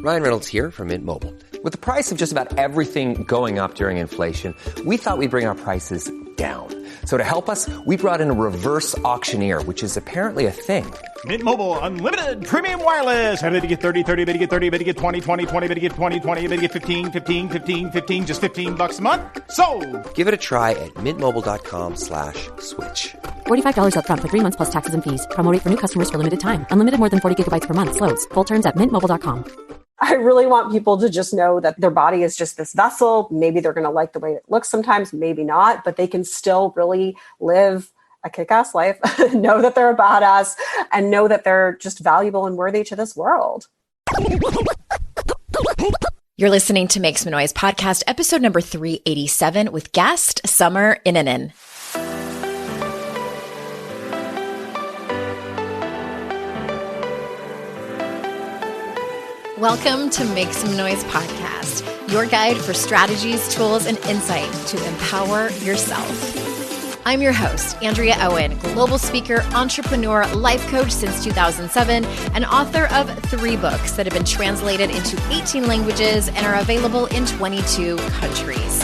Ryan Reynolds here from Mint Mobile. With the price of just about everything going up during inflation, we thought we'd bring our prices down. So to help us, we brought in a reverse auctioneer, which is apparently a thing. Mint Mobile Unlimited Premium Wireless. How to get 30, 30, bit to get 30, bit to get 20, 20, 20, bit to get 20, 20, bit to get 15, 15, 15, 15, just $15 a month? Sold! Give it a try at mintmobile.com/switch. $45 up front for 3 months plus taxes and fees. Promo rate for new customers for limited time. Unlimited more than 40 gigabytes per month. Slows full terms at mintmobile.com. I really want people to just know that their body is just this vessel. Maybe they're going to like the way it looks sometimes, maybe not, but they can still really live a kick-ass life, know that they're a badass, and know that they're just valuable and worthy to this world. You're listening to Make Some Noise podcast, episode number 387 with guest Summer Innanen. Welcome to Make Some Noise podcast, your guide for strategies, tools, and insight to empower yourself. I'm your host, Andrea Owen, global speaker, entrepreneur, life coach since 2007, and author of 3 books that have been translated into 18 languages and are available in 22 countries.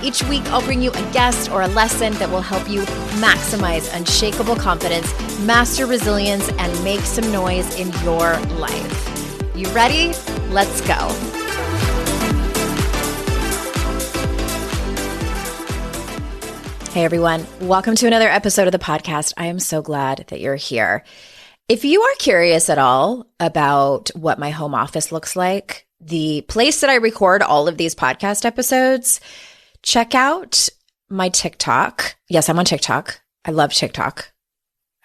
Each week, I'll bring you a guest or a lesson that will help you maximize unshakable confidence, master resilience, and make some noise in your life. You ready? Let's go. Hey everyone, welcome to another episode of the podcast. I am so glad that you're here. If you are curious at all about what my home office looks like, the place that I record all of these podcast episodes, check out my TikTok. Yes, I'm on TikTok. I love TikTok.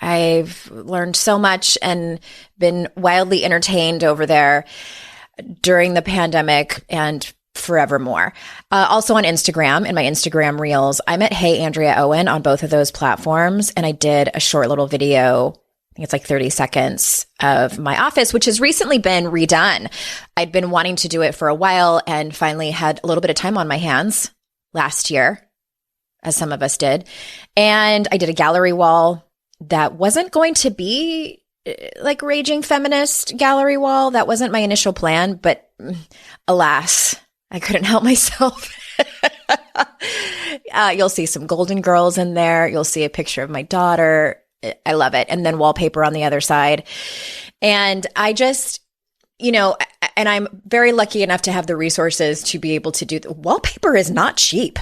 I've learned so much and been wildly entertained over there during the pandemic and forevermore. Also on Instagram, in my Instagram reels, I'm at Hey Andrea Owen on both of those platforms. And I did a short little video, I think it's like 30 seconds, of my office, which has recently been redone. I'd been wanting to do it for a while and finally had a little bit of time on my hands last year, as some of us did. And I did a gallery wall that wasn't going to be like raging feminist gallery wall. That wasn't my initial plan, but alas, I couldn't help myself. You'll see some Golden Girls in there. You'll see a picture of my daughter. I love it. And then wallpaper on the other side. And I just, and I'm very lucky enough to have the resources to be able to do the wallpaper is not cheap.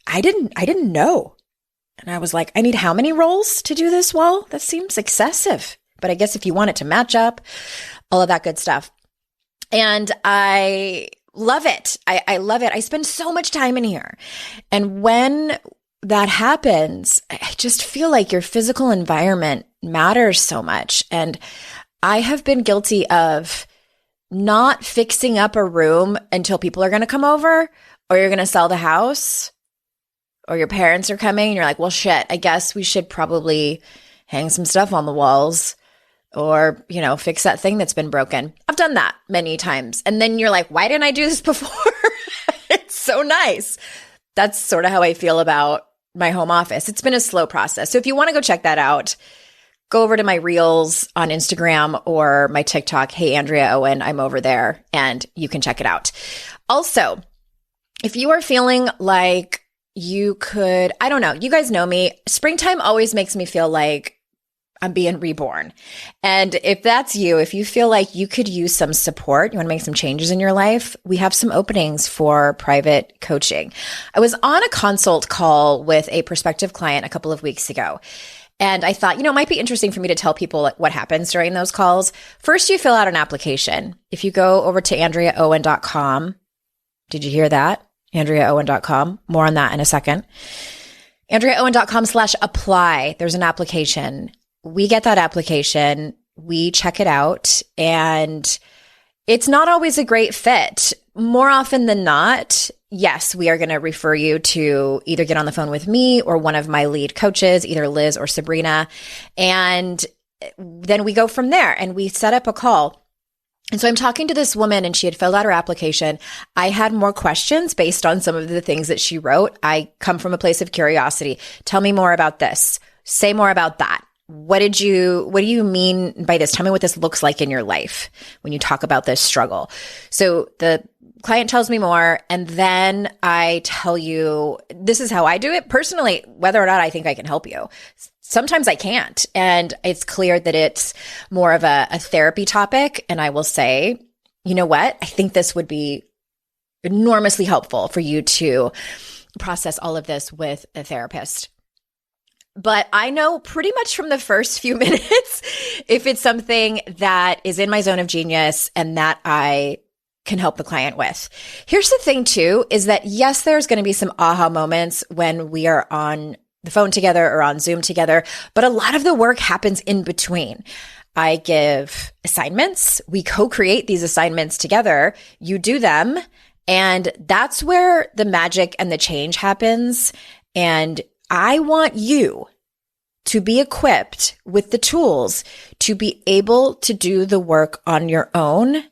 I didn't know. And I was like, I need how many rolls to do this wall? That seems excessive. But I guess if you want it to match up, all of that good stuff. And I love it. I love it. I spend so much time in here. And when that happens, I just feel like your physical environment matters so much. And I have been guilty of not fixing up a room until people are going to come over, or you're going to sell the house, or your parents are coming and you're like, well, shit, I guess we should probably hang some stuff on the walls or, fix that thing that's been broken. I've done that many times. And then you're like, why didn't I do this before? It's so nice. That's sort of how I feel about my home office. It's been a slow process. So if you want to go check that out, go over to my reels on Instagram or my TikTok. Hey, Andrea Owen, I'm over there and you can check it out. Also, if you are feeling like you could, I don't know, you guys know me. Springtime always makes me feel like I'm being reborn. And if that's you, if you feel like you could use some support, you want to make some changes in your life, we have some openings for private coaching. I was on a consult call with a prospective client a couple of weeks ago. And I thought, it might be interesting for me to tell people what happens during those calls. First, you fill out an application. If you go over to AndreaOwen.com, did you hear that? AndreaOwen.com. More on that in a second. AndreaOwen.com/apply. There's an application. We get that application. We check it out. And it's not always a great fit. More often than not, yes, we are going to refer you to either get on the phone with me or one of my lead coaches, either Liz or Sabrina. And then we go from there and we set up a call. And so I'm talking to this woman and she had filled out her application. I had more questions based on some of the things that she wrote. I come from a place of curiosity. Tell me more about this. Say more about that. what do you mean by this? Tell me what this looks like in your life when you talk about this struggle. So the client tells me more, and then I tell you, this is how I do it personally, whether or not I think I can help you. Sometimes I can't. And it's clear that it's more of a therapy topic. And I will say, you know what? I think this would be enormously helpful for you to process all of this with a therapist. But I know pretty much from the first few minutes if it's something that is in my zone of genius and that I can help the client with. Here's the thing too, is that yes, there's going to be some aha moments when we are on the phone together or on Zoom together, but a lot of the work happens in between. I give assignments. We co-create these assignments together. You do them. And that's where the magic and the change happens. And I want you to be equipped with the tools to be able to do the work on your own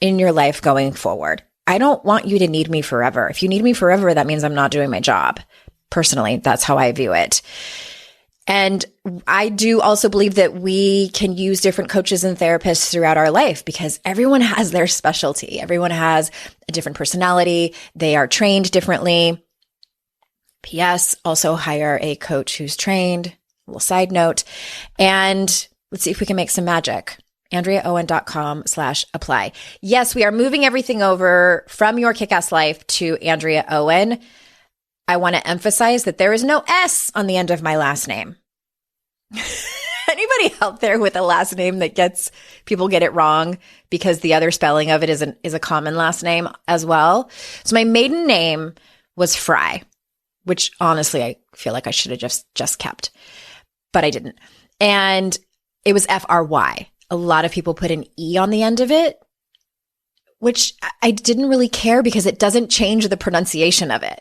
in your life going forward. I don't want you to need me forever. If you need me forever, that means I'm not doing my job. Personally, that's how I view it. And I do also believe that we can use different coaches and therapists throughout our life because everyone has their specialty. Everyone has a different personality. They are trained differently. P.S. Also hire a coach who's trained. A little side note. And let's see if we can make some magic. AndreaOwen.com/apply. Yes, we are moving everything over from Your Kick-Ass Life to Andrea Owen. I want to emphasize that there is no S on the end of my last name. Anybody out there with a last name that people get it wrong because the other spelling of it is a common last name as well. So my maiden name was Fry, which honestly I feel like I should have just kept, but I didn't. And it was Fry. A lot of people put an E on the end of it, which I didn't really care because it doesn't change the pronunciation of it.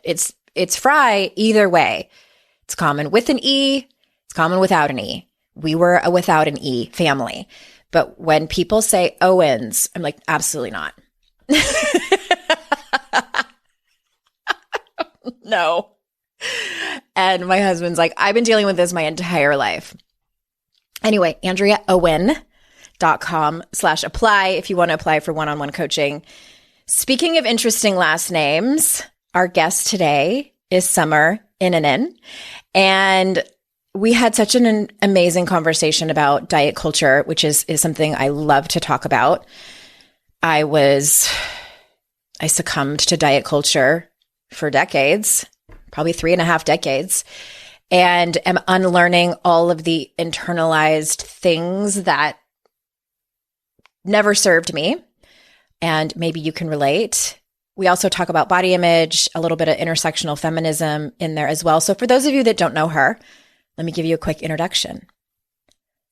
It's Fry either way. It's common with an E. It's common without an E. We were a without an E family. But when people say Owens, I'm like, absolutely not. No. And my husband's like, I've been dealing with this my entire life. Anyway, AndreaOwen.com/apply if you want to apply for one-on-one coaching. Speaking of interesting last names, our guest today is Summer Innanen. And we had such an amazing conversation about diet culture, which is something I love to talk about. I succumbed to diet culture for decades, probably 3.5 decades, and am unlearning all of the internalized things that never served me. And maybe you can relate. We also talk about body image, a little bit of intersectional feminism in there as well. So for those of you that don't know her, let me give you a quick introduction.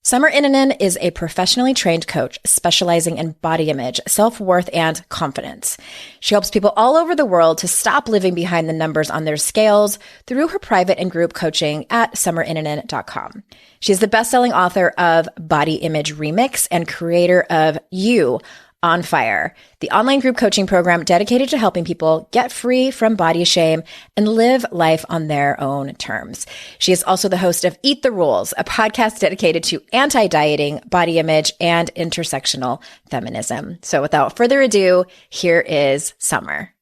Summer Innanen is a professionally trained coach specializing in body image, self-worth, and confidence. She helps people all over the world to stop living behind the numbers on their scales through her private and group coaching at summerinnanen.com. She is the best-selling author of Body Image Remix and creator of You On Fire, the online group coaching program dedicated to helping people get free from body shame and live life on their own terms. She is also the host of Eat the Rules, a podcast dedicated to anti-dieting, body image, and intersectional feminism. So without further ado, here is Summer.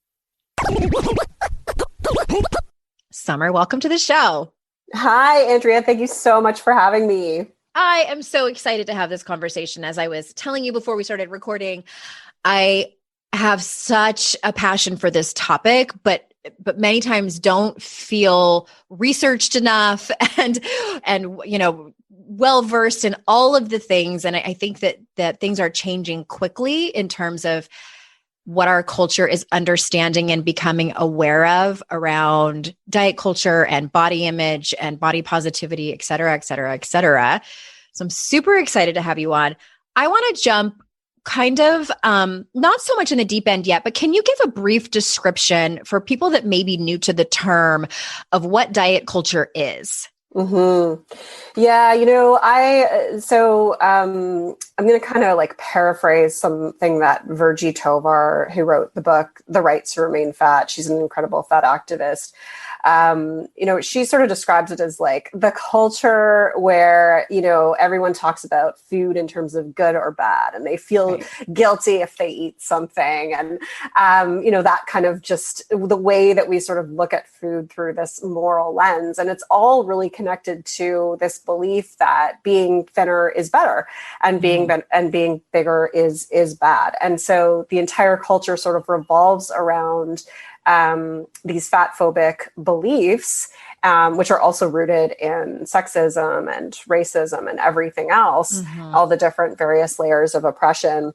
Summer, welcome to the show. Hi, Andrea. Thank you so much for having me. I am so excited to have this conversation. As I was telling you before we started recording, I have such a passion for this topic, but many times don't feel researched enough and well versed in all of the things. And I think that things are changing quickly in terms of what our culture is understanding and becoming aware of around diet culture and body image and body positivity, et cetera, et cetera, et cetera. So I'm super excited to have you on. I want to jump kind of, not so much in the deep end yet, but can you give a brief description for people that may be new to the term of what diet culture is? Mm-hmm. Yeah, I'm going to kind of like paraphrase something that Virgie Tovar, who wrote the book, The Right to Remain Fat. She's an incredible fat activist. She sort of describes it as like the culture where, everyone talks about food in terms of good or bad, and they feel guilty if they eat something. And, that kind of just the way that we sort of look at food through this moral lens. And it's all really connected to this belief that being thinner is better and being bigger is bad. And so the entire culture sort of revolves around these fat phobic beliefs, which are also rooted in sexism and racism and everything else, all the different various layers of oppression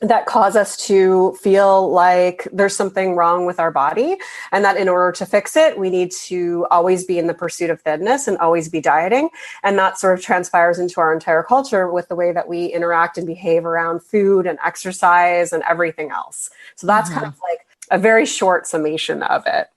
that cause us to feel like there's something wrong with our body, and that in order to fix it, we need to always be in the pursuit of thinness and always be dieting. And that sort of transpires into our entire culture with the way that we interact and behave around food and exercise and everything else. So that's kind of like a very short summation of it.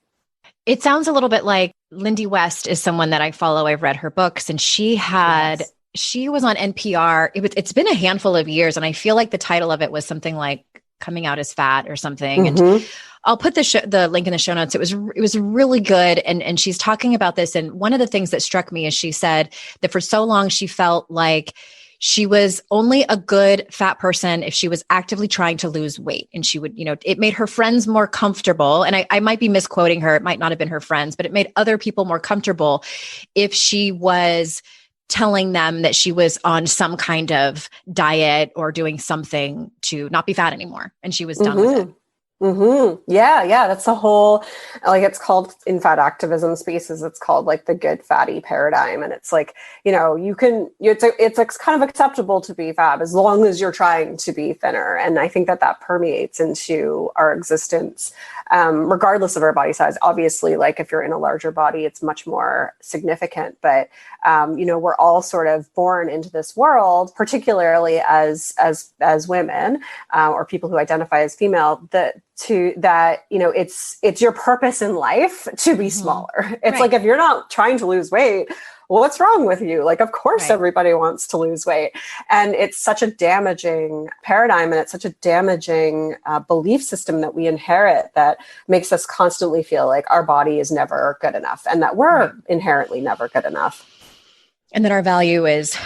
It sounds a little bit like Lindy West is someone that I follow. I've read her books, and she was on NPR. It's been a handful of years, and I feel like the title of it was something like "Coming Out as Fat" or something. And I'll put the link in the show notes. It was really good, and she's talking about this. And one of the things that struck me is she said that for so long she felt like she was only a good fat person if she was actively trying to lose weight. And she would, it made her friends more comfortable. And I might be misquoting her. It might not have been her friends, but it made other people more comfortable if she was telling them that she was on some kind of diet or doing something to not be fat anymore. And she was done with it. Yeah. That's the whole, like, it's called in fat activism spaces, it's called like the good fatty paradigm. And it's like, it's kind of acceptable to be fat as long as you're trying to be thinner. And I think that permeates into our existence, regardless of our body size. Obviously, like if you're in a larger body, it's much more significant, but we're all sort of born into this world, particularly as women, or people who identify as female, it's your purpose in life to be smaller. It's like, if you're not trying to lose weight, well, what's wrong with you? Like, of course, everybody wants to lose weight. And it's such a damaging paradigm, and it's such a damaging belief system that we inherit that makes us constantly feel like our body is never good enough, and that we're inherently never good enough. And that our value is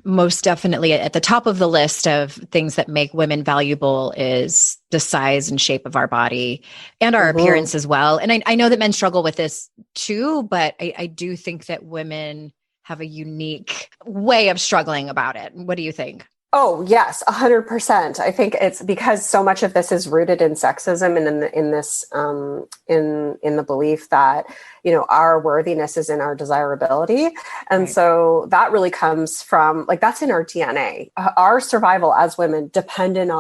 most definitely at the top of the list of things that make women valuable is the size and shape of our body and our appearance as well. And I know that men struggle with this too, but I do think that women have a unique way of struggling about it. What do you think? Oh, yes, 100%. I think it's because so much of this is rooted in sexism and in the belief that, our worthiness is in our desirability. And so that really comes from, like, that's in our DNA. Our survival as women depended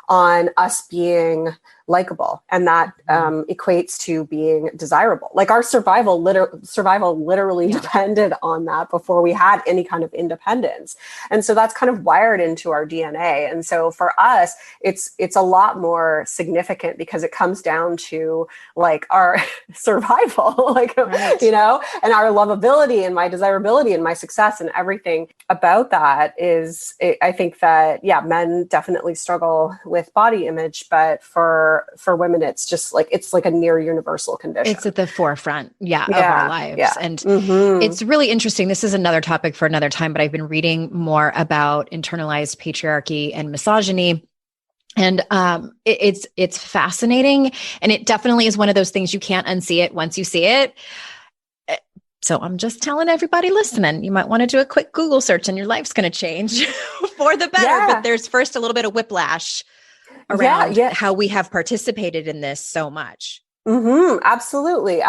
on us being likable, and that equates to being desirable. Like, our survival literally depended on that before we had any kind of independence. And so that's kind of wired into our DNA. And so for us, it's a lot more significant because it comes down to like our survival, and our lovability and my desirability and my success and everything about that is, I think that, men definitely struggle with body image, but for women, it's just like, it's like a near universal condition. It's at the forefront, of our lives. Yeah. And it's really interesting. This is another topic for another time, but I've been reading more about internalized patriarchy and misogyny. And it's fascinating. And it definitely is one of those things you can't unsee it once you see it. So I'm just telling everybody listening, you might want to do a quick Google search and your life's going to change for the better. Yeah. But there's first a little bit of whiplash around how we have participated in this so much. Absolutely.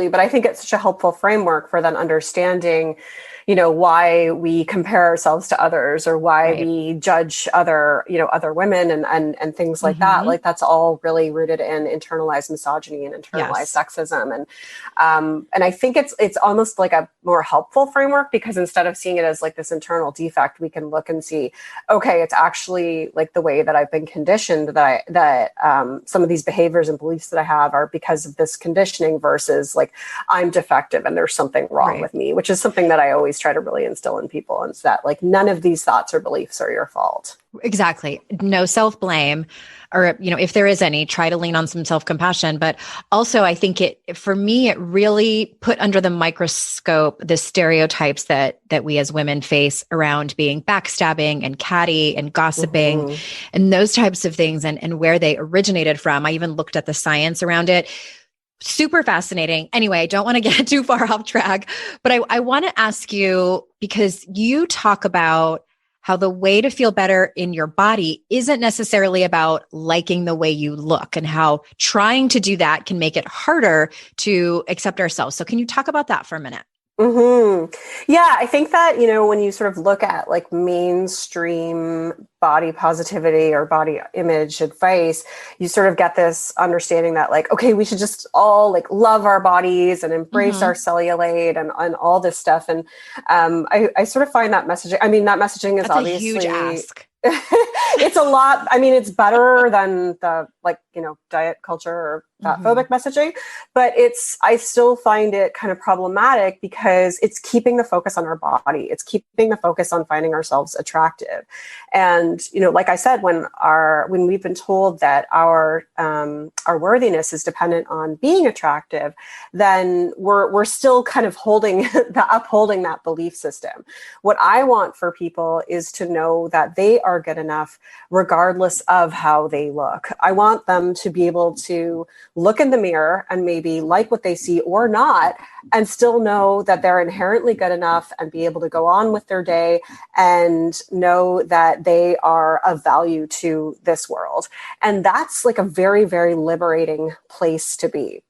But I think it's such a helpful framework for then understanding, why we compare ourselves to others, or why we judge other women and things like that. Like, that's all really rooted in internalized misogyny and internalized sexism. And I think it's almost like a more helpful framework, because instead of seeing it as like this internal defect, we can look and see, okay, it's actually like the way that I've been conditioned, that some of these behaviors and beliefs that I have are because of this conditioning, versus like I'm defective and there's something wrong with me, which is something that I always try to really instill in people. And it's that, like, none of these thoughts or beliefs are your fault. Exactly. No self-blame, or, if there is any, try to lean on some self-compassion. But also, I think for me, it really put under the microscope the stereotypes that we as women face around being backstabbing and catty and gossiping and those types of things, and where they originated from. I even looked at the science around it. Super fascinating. Anyway, I don't want to get too far off track, but I want to ask you, because you talk about how the way to feel better in your body isn't necessarily about liking the way you look, and how trying to do that can make it harder to accept ourselves. So can you talk about that for a minute? Yeah, I think that, when you sort of look at like mainstream body positivity or body image advice, you sort of get this understanding that like, okay, we should just all like love our bodies and embrace our cellulite and all this stuff. And I sort of find that messaging, that messaging is That's obviously a huge ask. It's a lot. It's better than the diet culture or fat phobic messaging, but I still find it kind of problematic because it's keeping the focus on our body. It's keeping the focus on finding ourselves attractive. And, like I said, when we've been told that our worthiness is dependent on being attractive, then we're still kind of upholding that belief system. What I want for people is to know that they are good enough regardless of how they look. I want them to be able to look in the mirror and maybe like what they see or not, and still know that they're inherently good enough and be able to go on with their day and know that they are of value to this world. And that's like a very, very liberating place to be.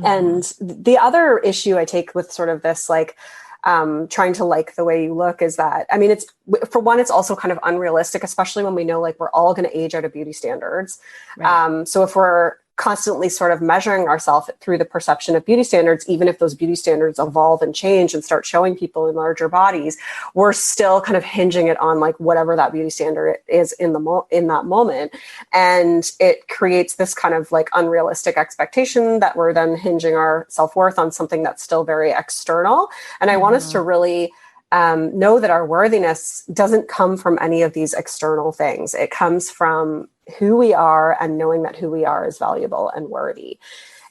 And the other issue I take with sort of this, like, trying to like the way you look is that, it's, for one, it's also kind of unrealistic, especially when we know like we're all going to age out of beauty standards. Right. So if we're constantly sort of measuring ourselves through the perception of beauty standards, even if those beauty standards evolve and change and start showing people in larger bodies, we're still kind of hinging it on like whatever that beauty standard is in that moment. And it creates this kind of like unrealistic expectation that we're then hinging our self-worth on something that's still very external. And I want us to really know that our worthiness doesn't come from any of these external things. It comes from who we are and knowing that who we are is valuable and worthy.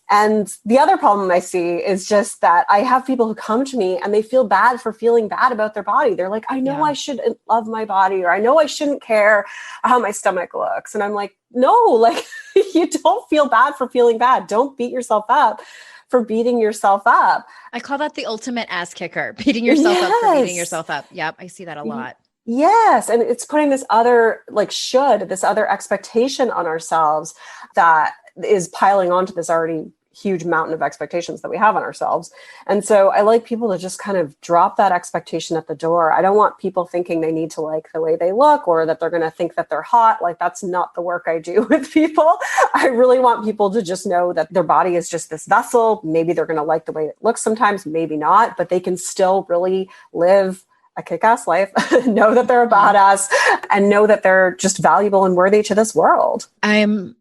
And the other problem I see is just that I have people who come to me and they feel bad for feeling bad about their body. They're like, I know I shouldn't love my body, or I know I shouldn't care how my stomach looks. And I'm like, no, like you don't feel bad for feeling bad. Don't beat yourself up for beating yourself up. I call that the ultimate ass kicker, beating yourself up for beating yourself up. Yep. I see that a lot. Yes. And it's putting this other expectation on ourselves that is piling onto this already huge mountain of expectations that we have on ourselves. And so I like people to just kind of drop that expectation at the door. I don't want people thinking they need to like the way they look, or that they're going to think that they're hot. Like, that's not the work I do with people. I really want people to just know that their body is just this vessel. Maybe they're going to like the way it looks sometimes, maybe not, but they can still really live a kick-ass life, know that they're a badass, and know that they're just valuable and worthy to this world. I'm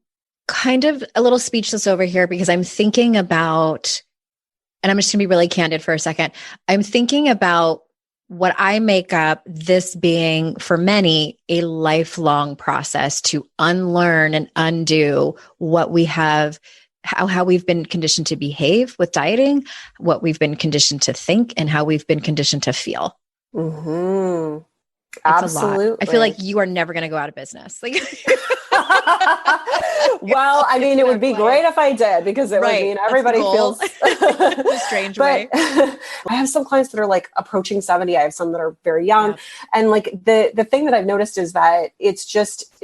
kind of a little speechless over here because I'm thinking about, and I'm just going to be really candid for a second. I'm thinking about what I make up this being for many a lifelong process to unlearn and undo what we have, how we've been conditioned to behave with dieting, what we've been conditioned to think, and how we've been conditioned to feel. Mm-hmm. Absolutely. I feel like you are never going to go out of business. Like, well, it would be great if I did, because it would mean everybody feels a strange way. I have some clients that are like approaching 70. I have some that are very young. Yeah. And like the thing that I've noticed is that it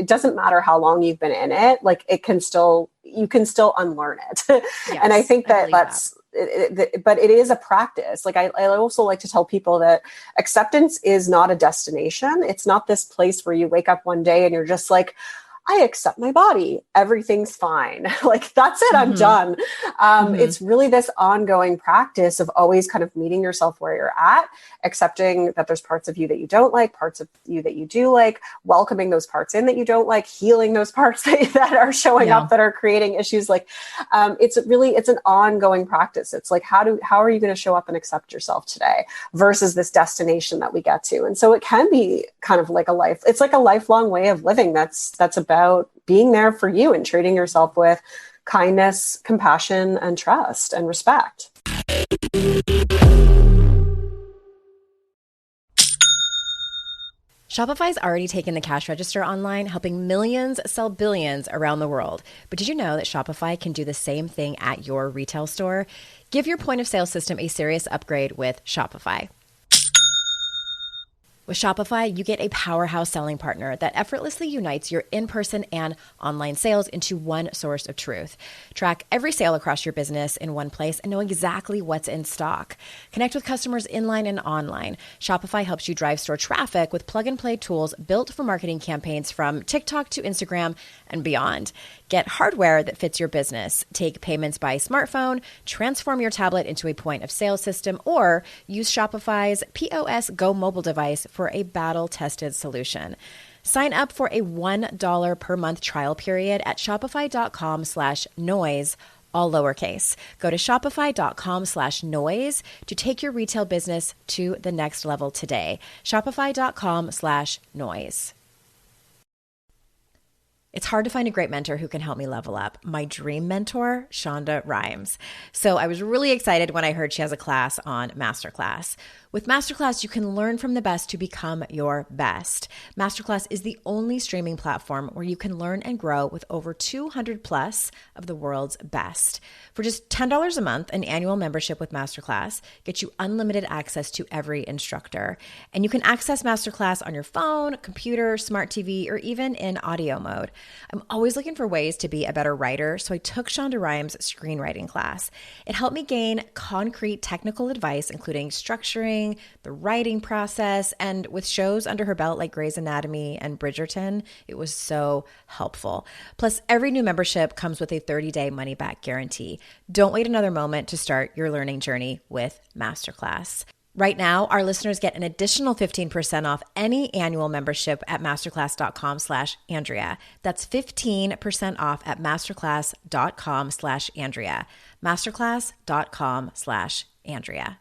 doesn't matter how long you've been in it. Like you can still unlearn it. Yes, and I think that's but it is a practice. Like I also like to tell people that acceptance is not a destination. It's not this place where you wake up one day and you're just like, I accept my body. Everything's fine. Like, that's it. I'm done. It's really this ongoing practice of always kind of meeting yourself where you're at, accepting that there's parts of you that you don't like, parts of you that you do like, welcoming those parts in that you don't like, healing those parts that are showing up that are creating issues. Like, it's an ongoing practice. It's like, how are you going to show up and accept yourself today versus this destination that we get to? And so it can be kind of like it's like a lifelong way of living. That's about being there for you and treating yourself with kindness, compassion, and trust and respect. Shopify's already taken the cash register online, helping millions sell billions around the world. But did you know that Shopify can do the same thing at your retail store? Give your point of sale system a serious upgrade with Shopify. With Shopify, you get a powerhouse selling partner that effortlessly unites your in-person and online sales into one source of truth. Track every sale across your business in one place and know exactly what's in stock. Connect with customers inline and online. Shopify helps you drive store traffic with plug-and-play tools built for marketing campaigns from TikTok to Instagram and beyond. Get hardware that fits your business. Take payments by smartphone, transform your tablet into a point of sale system, or use Shopify's POS Go mobile device for a battle-tested solution. Sign up for a $1 per month trial period at shopify.com/noise, all lowercase. Go to shopify.com/noise to take your retail business to the next level today. Shopify.com/noise. It's hard to find a great mentor who can help me level up. My dream mentor, Shonda Rhimes. So I was really excited when I heard she has a class on Masterclass. With Masterclass, you can learn from the best to become your best. Masterclass is the only streaming platform where you can learn and grow with over 200 plus of the world's best. For just $10 a month, an annual membership with Masterclass gets you unlimited access to every instructor. And you can access Masterclass on your phone, computer, smart TV, or even in audio mode. I'm always looking for ways to be a better writer, so I took Shonda Rhimes' screenwriting class. It helped me gain concrete technical advice, including structuring, the writing process, and with shows under her belt like Grey's Anatomy and Bridgerton, it was so helpful. Plus, every new membership comes with a 30-day money-back guarantee. Don't wait another moment to start your learning journey with Masterclass. Right now, our listeners get an additional 15% off any annual membership at masterclass.com/Andrea. That's 15% off at masterclass.com/Andrea. Masterclass.com/Andrea.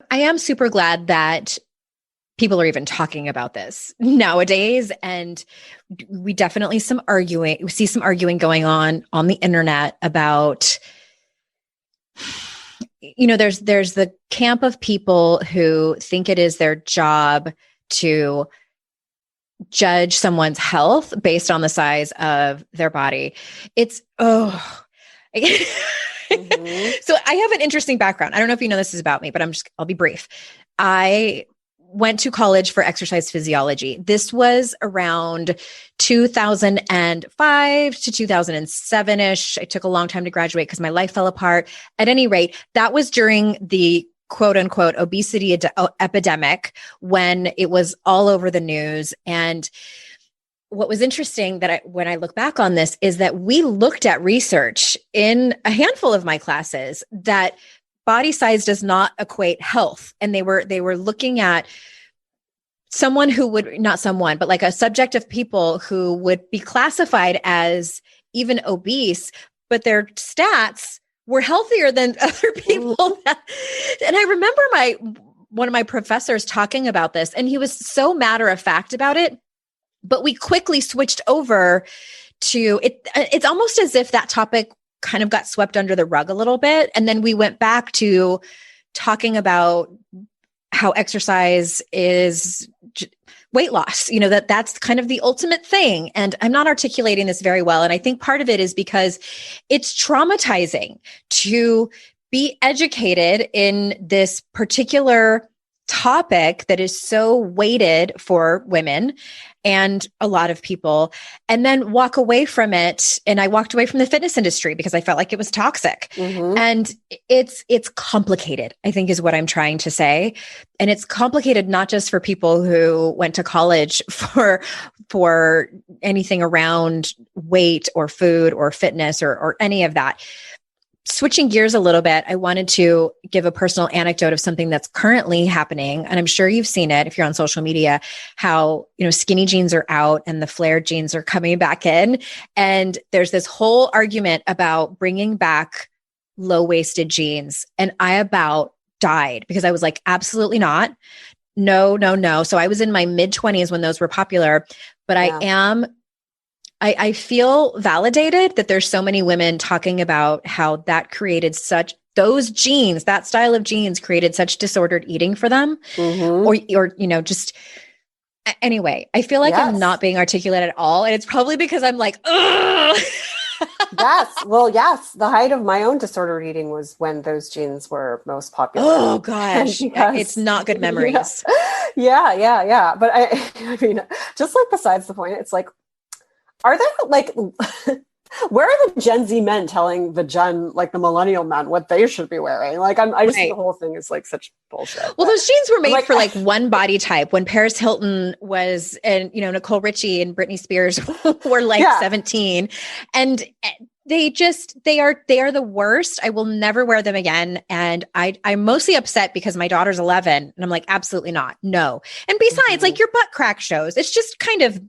I am super glad that people are even talking about this nowadays. And we definitely see some arguing going on the internet about, there's the camp of people who think it is their job to judge someone's health based on the size of their body. So I have an interesting background. I don't know if you know this is about me, but I'll be brief. I went to college for exercise physiology. This was around 2005 to 2007-ish. I took a long time to graduate because my life fell apart. At any rate, that was during the quote unquote obesity epidemic when it was all over the news. And what was interesting when I look back on this is that we looked at research in a handful of my classes that body size does not equate health. And they were looking at like a subject of people who would be classified as even obese, but their stats were healthier than other people. And I remember one of my professors talking about this, and he was so matter of fact about it. But we quickly switched over to it. It's almost as if that topic kind of got swept under the rug a little bit. And then we went back to talking about how exercise is weight loss, that's kind of the ultimate thing. And I'm not articulating this very well. And I think part of it is because it's traumatizing to be educated in this particular topic that is so weighted for women and a lot of people, and then walk away from it. And I walked away from the fitness industry because I felt like it was toxic. And it's complicated, I think is what I'm trying to say. And it's complicated not just for people who went to college for anything around weight or food or fitness or any of that. Switching gears a little bit, I wanted to give a personal anecdote of something that's currently happening. And I'm sure you've seen it if you're on social media, how, skinny jeans are out and the flared jeans are coming back in. And there's this whole argument about bringing back low-waisted jeans. And I about died because I was like, absolutely not. No, no, no. So I was in my mid-20s when those were popular, but I feel validated that there's so many women talking about how that created those jeans, that style of jeans created such disordered eating for them or just anyway, I feel like I'm not being articulate at all. And it's probably because I'm like, ugh. Yes. Well, yes. The height of my own disordered eating was when those jeans were most popular. Oh gosh. It's not good memories. Yeah. But I mean, just like besides the point, it's like, are there like, where are the Gen Z men telling the millennial men what they should be wearing? Like, I just think the whole thing is like such bullshit. Well, those jeans were made for like one body type. When Paris Hilton was, and Nicole Richie and Britney Spears were like 17, and they are the worst. I will never wear them again. And I'm mostly upset because my daughter's 11, and I'm like, absolutely not, no. And besides, like your butt crack shows, it's just kind of,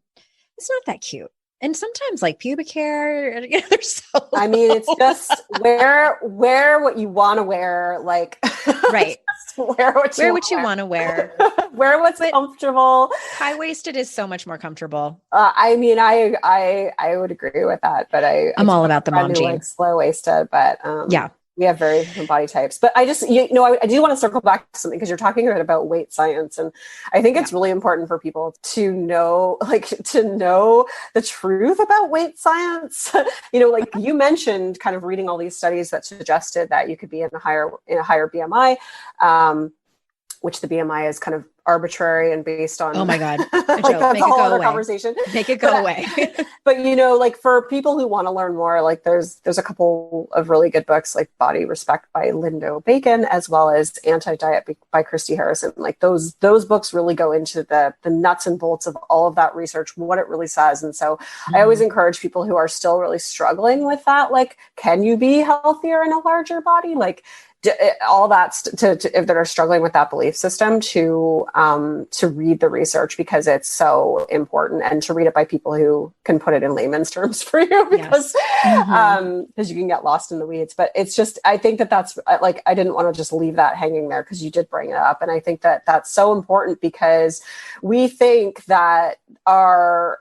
it's not that cute. And sometimes like pubic hair, they're so I mean, it's just wear what you want to wear. Like, right. wear what you want to wear. Wear what's comfortable. High-waisted is so much more comfortable. I mean, I would agree with that, but I'm all about the mom jean. Like slow-waisted, but we have very different body types. But I just, I do want to circle back to something because you're talking about weight science. And I think it's really important for people to know the truth about weight science. Like you mentioned kind of reading all these studies that suggested that you could be in a higher BMI, which the BMI is kind of arbitrary and based on, oh my God, like that's a whole other conversation. Make it go away. But like for people who want to learn more, like there's a couple of really good books like Body Respect by Lindo Bacon, as well as Anti-Diet by Christy Harrison. Like those books really go into the nuts and bolts of all of that research, what it really says. And so I always encourage people who are still really struggling with that, like, can you be healthier in a larger body? Like all that's to if they're struggling with that belief system to read the research, because it's so important, and to read it by people who can put it in layman's terms for you, because you can get lost in the weeds. But it's just, I think that's like, I didn't want to just leave that hanging there because you did bring it up. And I think that that's so important, because we think that our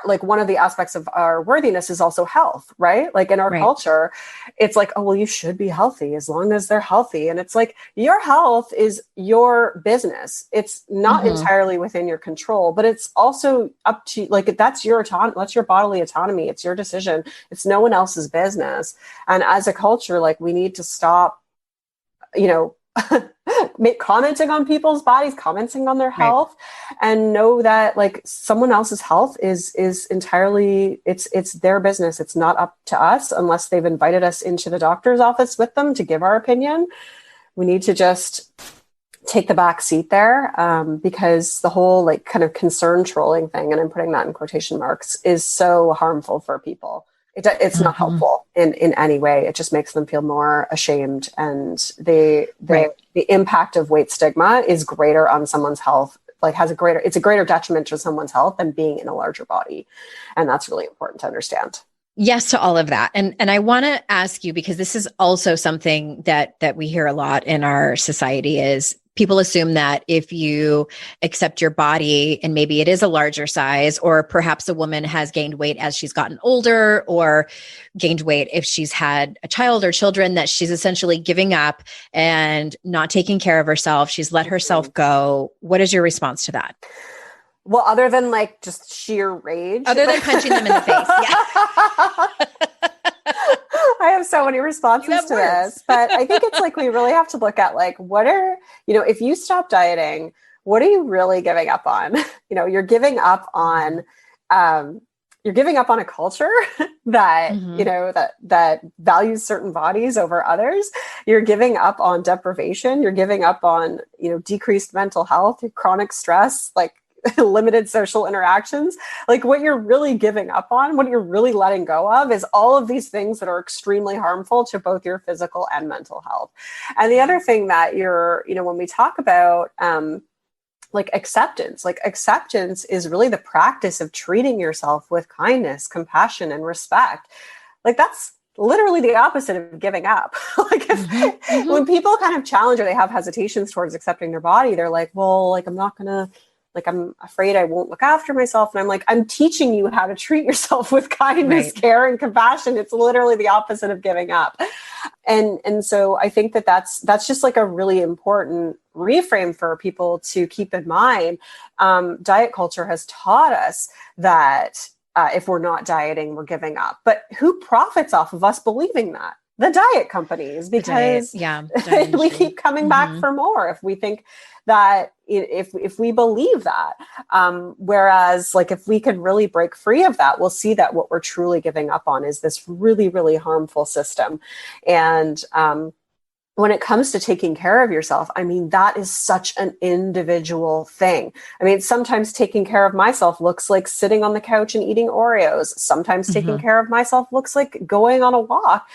like one of the aspects of our worthiness is also health, right? Like in our culture, it's like, oh, well, you should be healthy as long as they're healthy. And it's like, your health is your business. It's not entirely within your control, but it's also up to, like, that's your autonomy, that's your bodily autonomy. It's your decision. It's no one else's business. And as a culture, like, we need to stop, commenting on people's bodies, commenting on their health, and know that like someone else's health is entirely, it's their business. It's not up to us unless they've invited us into the doctor's office with them to give our opinion. We need to just take the back seat there, because the whole like kind of concern trolling thing, and I'm putting that in quotation marks, is so harmful for people. It's not helpful in any way. It just makes them feel more ashamed. And the impact of weight stigma is greater on someone's health, like it's a greater detriment to someone's health than being in a larger body. And that's really important to understand. Yes to all of that. And I want to ask you, because this is also something that we hear a lot in our society, is people assume that if you accept your body and maybe it is a larger size, or perhaps a woman has gained weight as she's gotten older, or gained weight if she's had a child or children, that she's essentially giving up and not taking care of herself. She's let herself go. What is your response to that? Well, other than like just sheer rage. Other than punching them in the face. Yeah. I have so many responses to this, but I think it's like, we really have to look at like, what are, if you stop dieting, what are you really giving up on? You're giving up on, a culture that, that values certain bodies over others. You're giving up on deprivation. You're giving up on, decreased mental health, chronic stress, like limited social interactions. Like, what you're really giving up on, what you're really letting go of, is all of these things that are extremely harmful to both your physical and mental health. And the other thing that when we talk about, acceptance is really the practice of treating yourself with kindness, compassion, and respect. Like, that's literally the opposite of giving up. When people kind of challenge or they have hesitations towards accepting their body, they're like, well, like, I'm afraid I won't look after myself. And I'm like, I'm teaching you how to treat yourself with kindness, care, and compassion. It's literally the opposite of giving up. And so I think that's just like a really important reframe for people to keep in mind. Diet culture has taught us that if we're not dieting, we're giving up. But who profits off of us believing that? The diet companies, because we keep coming back for more if we think that, if we believe that. Whereas, like, if we can really break free of that, we'll see that what we're truly giving up on is this really, really harmful system. And when it comes to taking care of yourself, I mean, that is such an individual thing. I mean, sometimes taking care of myself looks like sitting on the couch and eating Oreos. Sometimes taking care of myself looks like going on a walk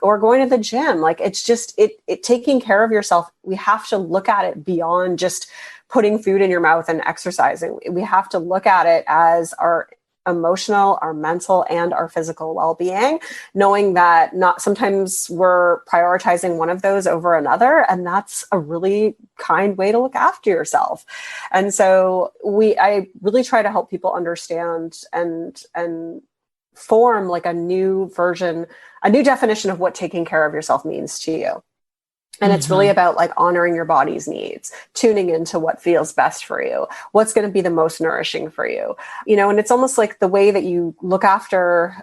or going to the gym. Like, it's just, it taking care of yourself, we have to look at it beyond just putting food in your mouth and exercising. We have to look at it as our emotional, our mental, and our physical well-being, knowing that sometimes we're prioritizing one of those over another. And that's a really kind way to look after yourself. And so I really try to help people understand and form like a new definition of what taking care of yourself means to you. And it's really about like honoring your body's needs, tuning into what feels best for you, what's going to be the most nourishing for you, and it's almost like the way that you look after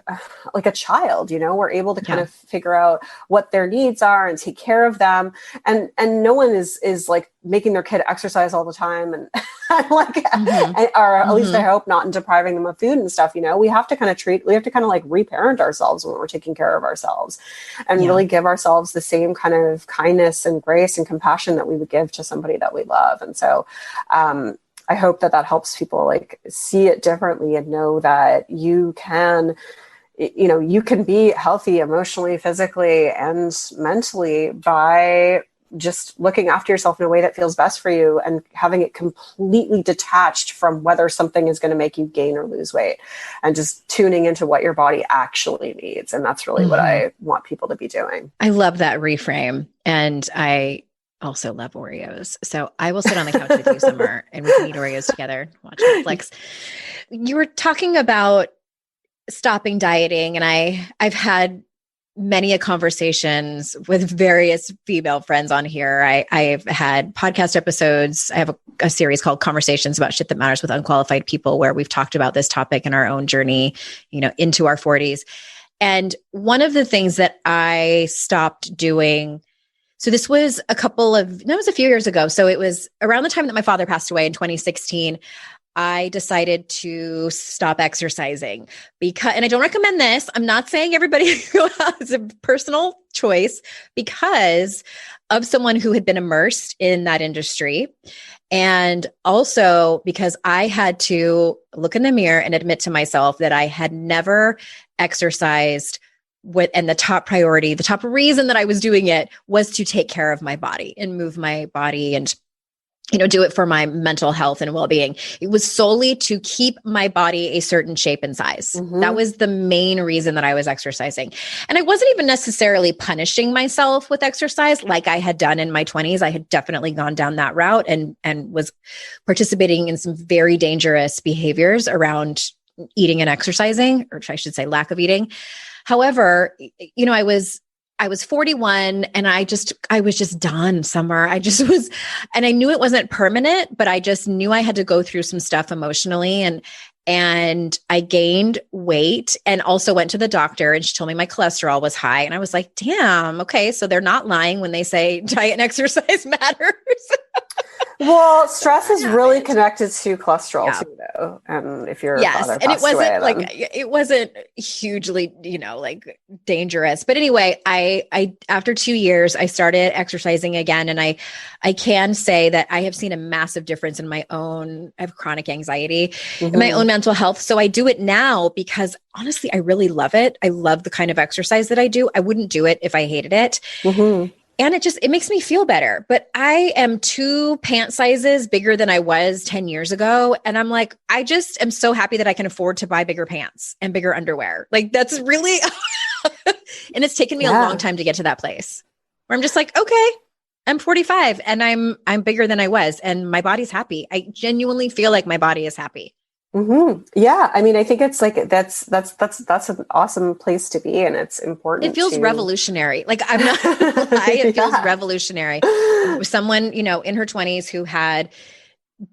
like a child, we're able to kind of figure out what their needs are and take care of them. And no one is like making their kid exercise all the time and or at least I hope not, and depriving them of food and stuff. We have to kind of like reparent ourselves when we're taking care of ourselves and really give ourselves the same kind of kindness and grace and compassion that we would give to somebody that we love. And so I hope that helps people like see it differently and know that you can be healthy emotionally, physically, and mentally by just looking after yourself in a way that feels best for you and having it completely detached from whether something is going to make you gain or lose weight, and just tuning into what your body actually needs. And that's really what I want people to be doing. I love that reframe. And I also love Oreos. So I will sit on the couch with you, Summer, and we can eat Oreos together, watch Netflix. You were talking about stopping dieting, and I've had many conversations with various female friends on here. I've had podcast episodes. I have a series called Conversations About Shit That Matters with Unqualified People, where we've talked about this topic in our own journey, into our 40s. And one of the things that I stopped doing, so this was a few years ago. So it was around the time that my father passed away in 2016. I decided to stop exercising and I don't recommend this. I'm not saying everybody has a personal choice, because of someone who had been immersed in that industry. And also because I had to look in the mirror and admit to myself that I had never exercised and the top priority, the top reason that I was doing it was to take care of my body and move my body and do it for my mental health and well-being. It was solely to keep my body a certain shape and size. That was the main reason that I was exercising. And I wasn't even necessarily punishing myself with exercise like I had done in my 20s. I had definitely gone down that route and was participating in some very dangerous behaviors around eating and exercising, or I should say lack of eating. However, I was 41 and I was just done, Summer. I just was, and I knew it wasn't permanent, but I just knew I had to go through some stuff emotionally. and I gained weight and also went to the doctor, and she told me my cholesterol was high. And I was like, damn, okay. So they're not lying when they say diet and exercise matters. Well, stress is really connected to cholesterol too, though. And if your father and it passed wasn't away, like it wasn't hugely, like dangerous. But anyway, I after 2 years, I started exercising again, and I can say that I have seen a massive difference in my own. I have chronic anxiety, in my own mental health. So I do it now because honestly, I really love it. I love the kind of exercise that I do. I wouldn't do it if I hated it. And it makes me feel better. But I am 2 pant sizes bigger than I was 10 years ago. And I'm like, I just am so happy that I can afford to buy bigger pants and bigger underwear. Like that's really, and it's taken me a long time to get to that place where I'm just like, okay, I'm 45 and I'm bigger than I was and my body's happy. I genuinely feel like my body is happy. Yeah. I mean, I think it's like, that's an awesome place to be. And it's important. It feels revolutionary. Like I'm not gonna lie, it feels revolutionary. Someone, in her 20s who had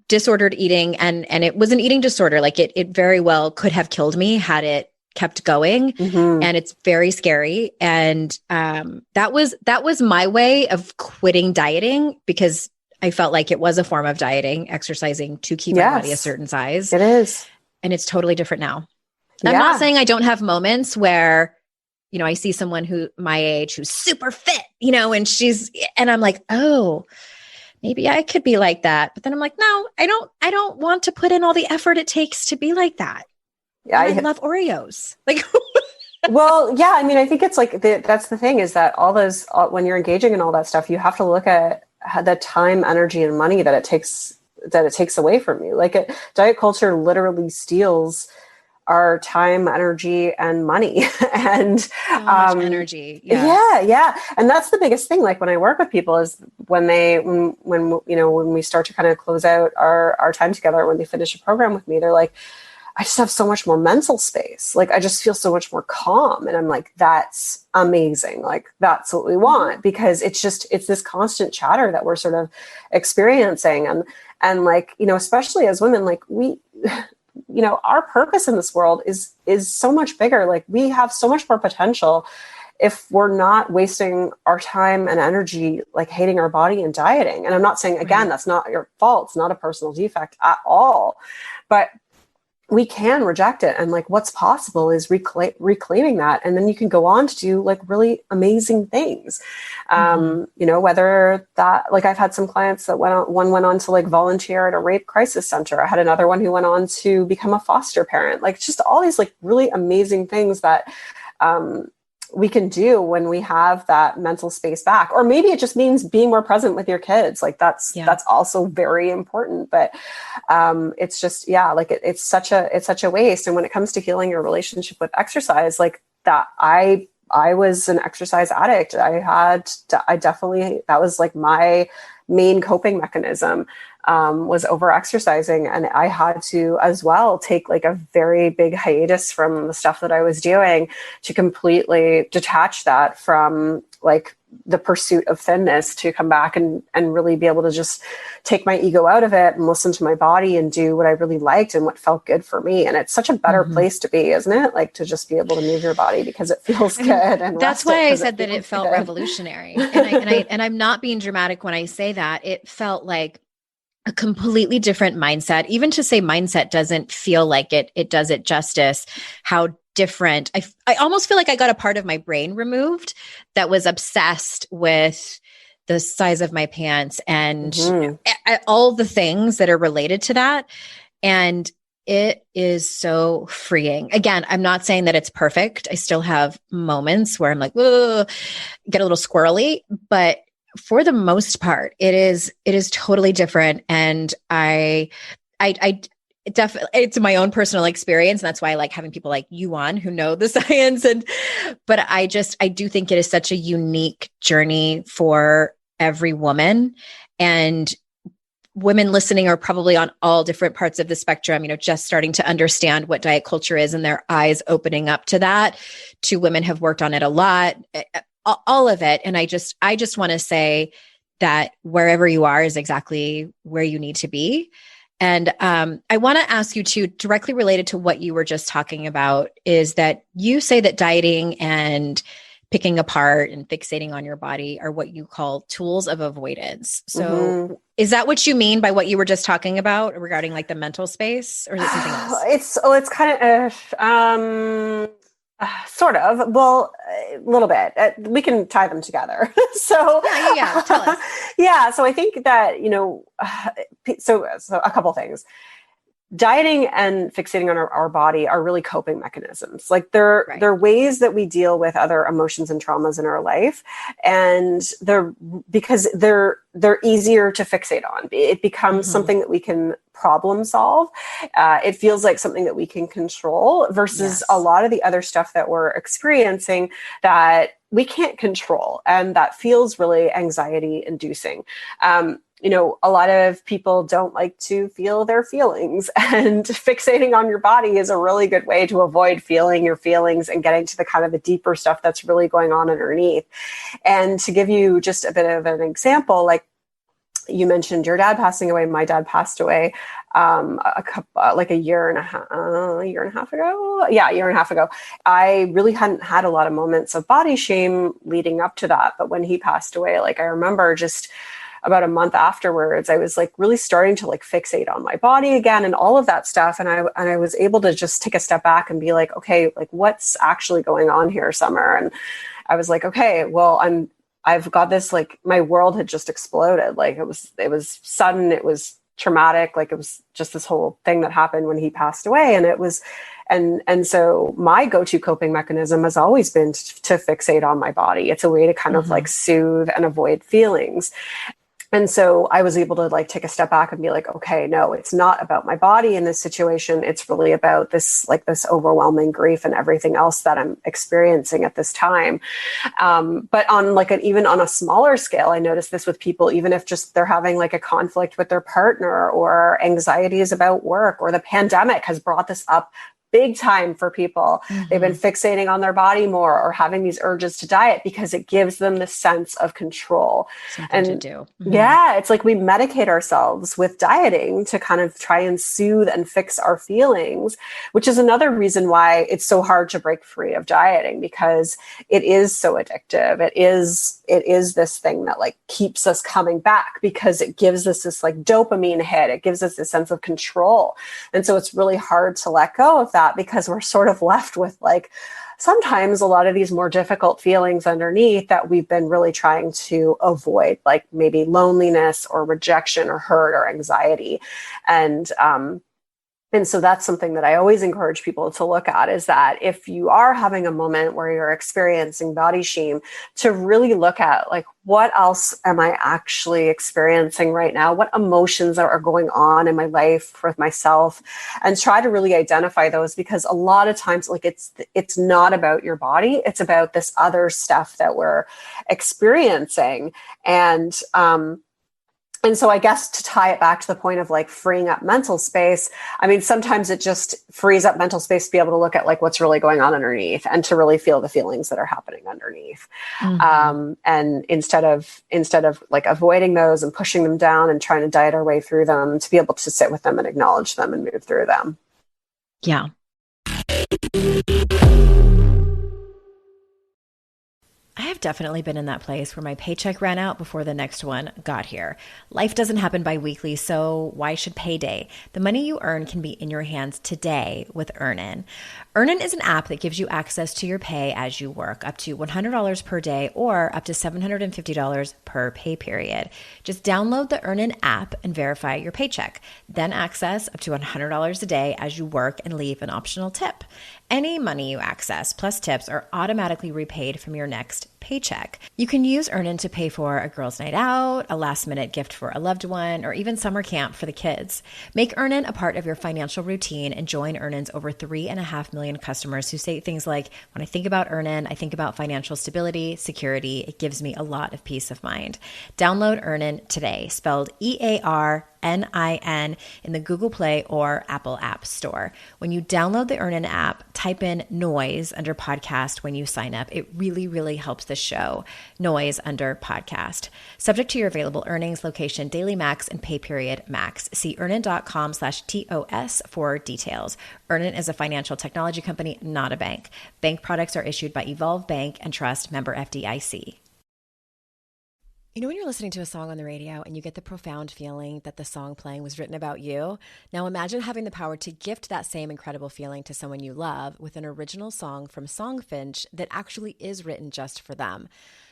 disordered eating and it was an eating disorder. Like it very well could have killed me had it kept going. And it's very scary. And that was my way of quitting dieting because I felt like it was a form of dieting, exercising to keep my body a certain size. It is. And it's totally different now. I'm not saying I don't have moments where, I see someone who my age who's super fit, and I'm like, oh, maybe I could be like that. But then I'm like, no, I don't want to put in all the effort it takes to be like that. Yeah. I love Oreos. Like, well, yeah. I mean, I think it's like, that's the thing is that when you're engaging in all that stuff, you have to look at the time, energy, and money that it takes away from you. Like diet culture literally steals our time, energy, and money. And so much energy. Yeah. And that's the biggest thing. Like when I work with people is when we start to kind of close out our time together, when they finish a program with me, they're like, I just have so much more mental space. Like, I just feel so much more calm. And I'm like, that's amazing. Like, that's what we want, because it's this constant chatter that we're sort of experiencing. And like, especially as women, like our purpose in this world is so much bigger. Like we have so much more potential if we're not wasting our time and energy, like hating our body and dieting. And I'm not saying, again, that's not your fault. It's not a personal defect at all, but we can reject it. And like, what's possible is reclaiming that. And then you can go on to do like really amazing things. Whether that, like I've had some clients that one went on to like volunteer at a rape crisis center. I had another one who went on to become a foster parent, like just all these like really amazing things that, we can do when we have that mental space back. Or maybe it just means being more present with your kids. Like that's also very important, but it's just, like it's such a waste. And when it comes to healing your relationship with exercise, like that, I was an exercise addict. That was like my main coping mechanism, was over exercising. And I had to as well take like a very big hiatus from the stuff that I was doing to completely detach that from like the pursuit of thinness, to come back and really be able to just take my ego out of it and listen to my body and do what I really liked and what felt good for me. And it's such a better place to be, isn't it? Like to just be able to move your body because it feels good. And that's why I said that it felt revolutionary. And I'm not being dramatic when I say that. It felt like a completely different mindset. Even to say mindset doesn't feel like it does it justice. How different. I almost feel like I got a part of my brain removed that was obsessed with the size of my pants and all the things that are related to that. And it is so freeing. Again, I'm not saying that it's perfect. I still have moments where I'm like, whoa, get a little squirrely, but for the most part, it is totally different. And I definitely, it's my own personal experience. And that's why I like having people like you on who know the science. But I do think it is such a unique journey for every woman, and women listening are probably on all different parts of the spectrum, just starting to understand what diet culture is and their eyes opening up to that. To women have worked on it a lot, all of it. And I just want to say that wherever you are is exactly where you need to be. And I want to ask you too, directly related to what you were just talking about, is that you say that dieting and picking apart and fixating on your body are what you call tools of avoidance. So is that what you mean by what you were just talking about regarding like the mental space, or is it something else? It's kind of sort of. Well, a little bit. We can tie them together. So yeah. Tell us. Yeah. So I think that, so a couple things. Dieting and fixating on our body are really coping mechanisms. Like they're ways that we deal with other emotions and traumas in our life. And because they're easier to fixate on. It becomes something that we can problem solve. It feels like something that we can control versus a lot of the other stuff that we're experiencing that we can't control. And that feels really anxiety inducing. A lot of people don't like to feel their feelings, and fixating on your body is a really good way to avoid feeling your feelings and getting to the kind of the deeper stuff that's really going on underneath. And to give you just a bit of an example, like you mentioned your dad passing away. My dad passed away a year and a half ago. Yeah, a year and a half ago. I really hadn't had a lot of moments of body shame leading up to that. But when he passed away, like I remember just about a month afterwards, I was like really starting to like fixate on my body again and all of that stuff. And I was able to just take a step back and be like, okay, like what's actually going on here, Summer? And I was like, okay, well, I've got this, like my world had just exploded. Like it was sudden, it was traumatic. Like it was just this whole thing that happened when he passed away. And it was, and so my go-to coping mechanism has always been to fixate on my body. It's a way to kind of like soothe and avoid feelings. And so I was able to like take a step back and be like, okay, no, it's not about my body in this situation. It's really about this overwhelming grief and everything else that I'm experiencing at this time. But on like even on a smaller scale, I noticed this with people, even if just they're having like a conflict with their partner or anxieties about work, or the pandemic has brought this up big time for people. They've been fixating on their body more or having these urges to diet because it gives them the sense of control. Something to do. Yeah, it's like we medicate ourselves with dieting to kind of try and soothe and fix our feelings, which is another reason why it's so hard to break free of dieting, because it is so addictive. It is this thing that like keeps us coming back because it gives us this like dopamine hit. It gives us this sense of control. And so it's really hard to let go of that, because we're sort of left with like sometimes a lot of these more difficult feelings underneath that we've been really trying to avoid, like maybe loneliness or rejection or hurt or anxiety. And so that's something that I always encourage people to look at, is that if you are having a moment where you're experiencing body shame, to really look at like, what else am I actually experiencing right now? What emotions are going on in my life with myself? And try to really identify those, because a lot of times like it's not about your body. It's about this other stuff that we're experiencing. And so I guess to tie it back to the point of like freeing up mental space, I mean, sometimes it just frees up mental space to be able to look at like what's really going on underneath and to really feel the feelings that are happening underneath. And instead of like avoiding those and pushing them down and trying to diet our way through them, to be able to sit with them and acknowledge them and move through them. Yeah. I have definitely been in that place where my paycheck ran out before the next one got here. Life doesn't happen bi-weekly, so why should payday? The money you earn can be in your hands today with Earnin. Earnin is an app that gives you access to your pay as you work, up to $100 per day or up to $750 per pay period. Just download the Earnin app and verify your paycheck. Then access up to $100 a day as you work and leave an optional tip. Any money you access plus tips are automatically repaid from your next paycheck. You can use Earnin to pay for a girls' night out, a last-minute gift for a loved one, or even summer camp for the kids. Make Earnin a part of your financial routine and join Earnin's over 3.5 million customers who say things like, when I think about Earnin, I think about financial stability, security. It gives me a lot of peace of mind. Download Earnin today, spelled EARNIN. N-I-N, in the Google Play or Apple App Store. When you download the Earnin app, type in Noise under podcast when you sign up. It really, really helps the show. Noise under podcast. Subject to your available earnings, location, daily max, and pay period max. See earnin.com/TOS for details. Earnin is a financial technology company, not a bank. Bank products are issued by Evolve Bank and Trust, member FDIC. You know when you're listening to a song on the radio and you get the profound feeling that the song playing was written about you? Now imagine having the power to gift that same incredible feeling to someone you love with an original song from Songfinch that actually is written just for them.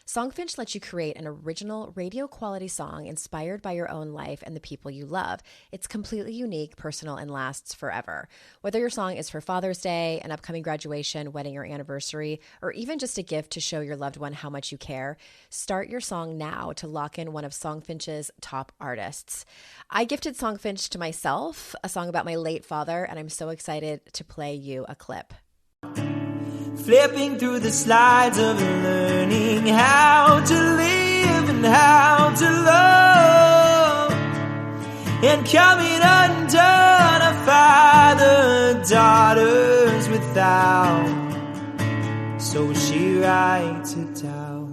Songfinch lets you create an original radio quality song inspired by your own life and the people you love. It's completely unique, personal, and lasts forever. Whether your song is for Father's Day, an upcoming graduation, wedding, or anniversary, or even just a gift to show your loved one how much you care, start your song now to lock in one of Songfinch's top artists. I gifted Songfinch to myself, a song about my late father, and I'm so excited to play you a clip. Flipping through the slides of learning how to live and how to love, and coming undone a father daughters without, so she writes it down.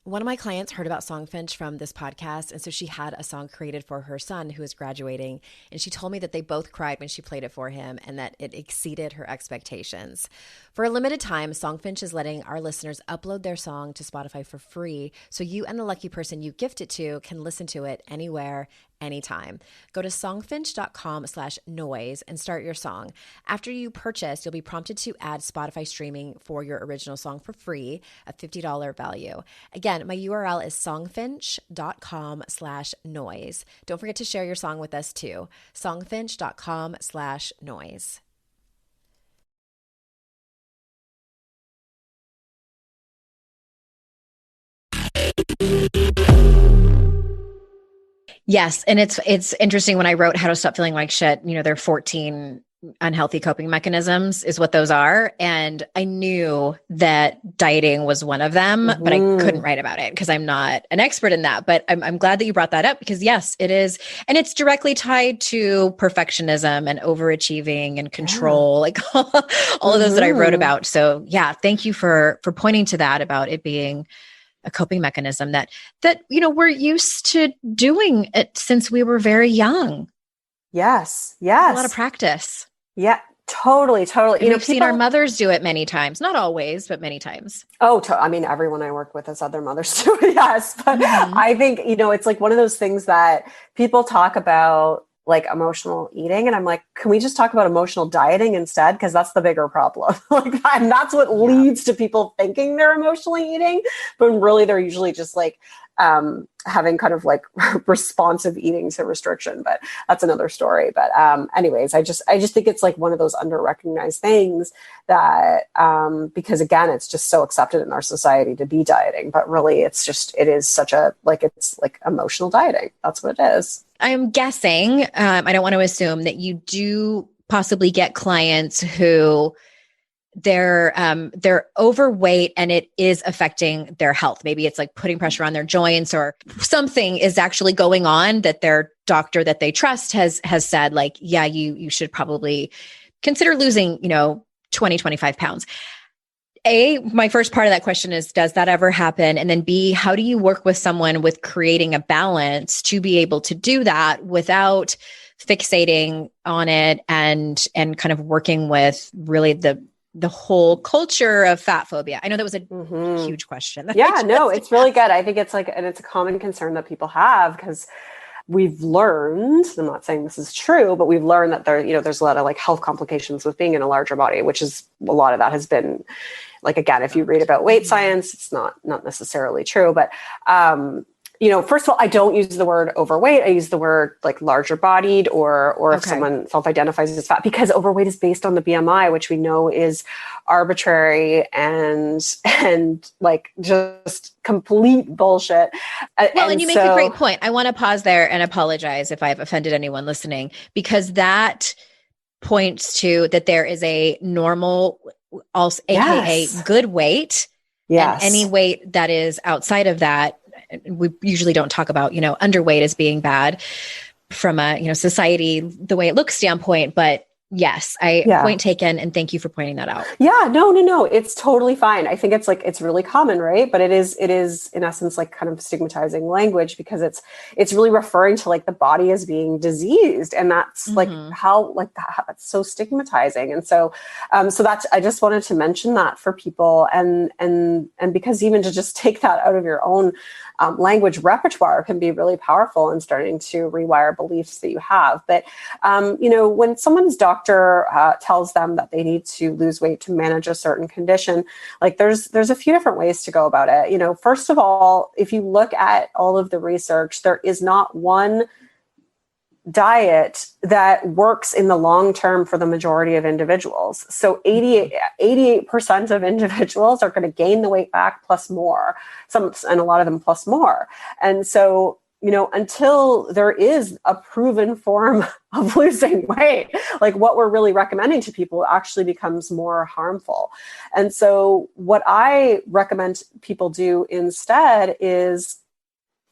One of my clients heard about Songfinch from this podcast, and so she had a song created for her son who was graduating, and she told me that they both cried when she played it for him and that it exceeded her expectations. For a limited time, Songfinch is letting our listeners upload their song to Spotify for free, so you and the lucky person you gift it to can listen to it anywhere, anytime. Go to songfinch.com/noise and start your song. After you purchase, you'll be prompted to add Spotify streaming for your original song for free, a $50 value. Again, my URL is songfinch.com/noise. Don't forget to share your song with us too. songfinch.com/noise. Yes. And it's interesting when I wrote How to Stop Feeling Like Shit, there are 14 unhealthy coping mechanisms is what those are. And I knew that dieting was one of them, but I couldn't write about it because I'm not an expert in that. But I'm glad that you brought that up because yes, it is. And it's directly tied to perfectionism and overachieving and control, like all of those that I wrote about. So yeah, thank you for pointing to that about it being a coping mechanism that we're used to doing it since we were very young. Yes. A lot of practice. Yeah, totally. And we've seen our mothers do it many times, not always, but many times. I mean, everyone I work with has other mothers too. Yes. But I think, it's like one of those things that people talk about, like emotional eating. And I'm like, can we just talk about emotional dieting instead? Because that's the bigger problem. And that's what leads to people thinking they're emotionally eating, but really they're usually just like having kind of like responsive eating to restriction. But that's another story. But anyways, I just think it's like one of those under-recognized things that because again, it's just so accepted in our society to be dieting, but really it is such a, like, it's like emotional dieting. That's what it is. I'm guessing, I don't want to assume that you do possibly get clients who they're overweight and it is affecting their health. Maybe it's like putting pressure on their joints or something is actually going on that their doctor that they trust has said like, yeah, you should probably consider losing, 20, 25 pounds. A, my first part of that question is, does that ever happen? And then B, how do you work with someone with creating a balance to be able to do that without fixating on it and kind of working with really the whole culture of fat phobia? I know that was a huge question. Yeah, no, it's really good. I think it's like, and it's a common concern that people have because we've learned, I'm not saying this is true, but we've learned that there's a lot of like health complications with being in a larger body, which is a lot of that has been like, again, if you read about weight science, it's not necessarily true, but, first of all, I don't use the word overweight. I use the word like larger bodied or if someone self-identifies as fat, because overweight is based on the BMI, which we know is arbitrary and like just complete bullshit. Well, and you make a great point. I want to pause there and apologize if I've offended anyone listening, because that points to that there is a normal, also AKA good weight. Yes. And any weight that is outside of that, we usually don't talk about, underweight as being bad. from a, society, the way it looks standpoint. But yes, point taken. And thank you for pointing that out. Yeah, no. It's totally fine. I think it's really common, right? But it is in essence, like kind of stigmatizing language, because it's really referring to like the body as being diseased. And that's like how that's so stigmatizing. And so that's, I just wanted to mention that for people, and because even to just take that out of your own language repertoire can be really powerful in starting to rewire beliefs that you have. But, when someone's doctor tells them that they need to lose weight to manage a certain condition, like there's a few different ways to go about it. First of all, if you look at all of the research, there is not one diet that works in the long term for the majority of individuals. So 88% of individuals are going to gain the weight back plus more, and a lot of them plus more. And so, until there is a proven form of losing weight, like what we're really recommending to people actually becomes more harmful. And so what I recommend people do instead is